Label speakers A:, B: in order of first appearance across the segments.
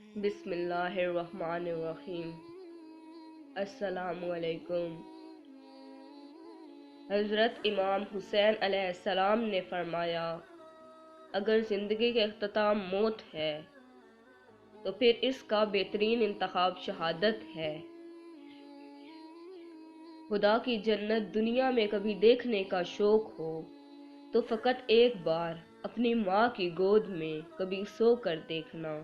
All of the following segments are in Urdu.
A: بسم اللہ الرحمن الرحیم۔ السلام علیکم۔ حضرت امام حسین علیہ السلام نے فرمایا، اگر زندگی کا اختتام موت ہے تو پھر اس کا بہترین انتخاب شہادت ہے۔ خدا کی جنت دنیا میں کبھی دیکھنے کا شوق ہو تو فقط ایک بار اپنی ماں کی گود میں کبھی سو کر دیکھنا۔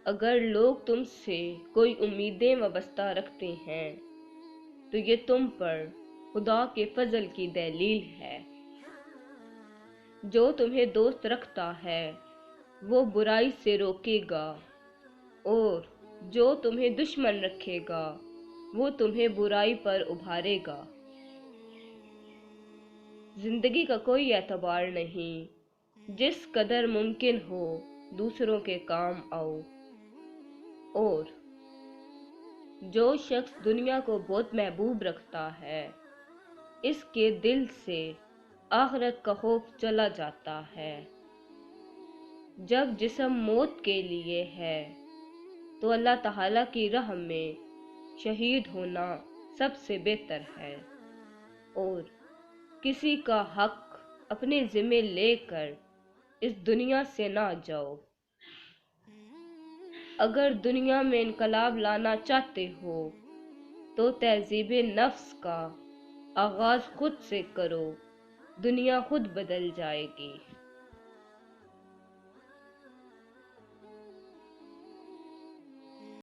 A: اگر لوگ تم سے کوئی امیدیں وابستہ رکھتے ہیں تو یہ تم پر خدا کے فضل کی دلیل ہے۔ جو تمہیں دوست رکھتا ہے وہ برائی سے روکے گا، اور جو تمہیں دشمن رکھے گا وہ تمہیں برائی پر ابھارے گا۔ زندگی کا کوئی اعتبار نہیں، جس قدر ممکن ہو دوسروں کے کام آؤ۔ اور جو شخص دنیا کو بہت محبوب رکھتا ہے اس کے دل سے آخرت کا خوف چلا جاتا ہے۔ جب جسم موت کے لیے ہے تو اللہ تعالیٰ کی راہ میں شہید ہونا سب سے بہتر ہے، اور کسی کا حق اپنے ذمہ لے کر اس دنیا سے نہ جاؤ۔ اگر دنیا میں انقلاب لانا چاہتے ہو تو تہذیب نفس کا آغاز خود سے کرو، دنیا خود بدل جائے گی۔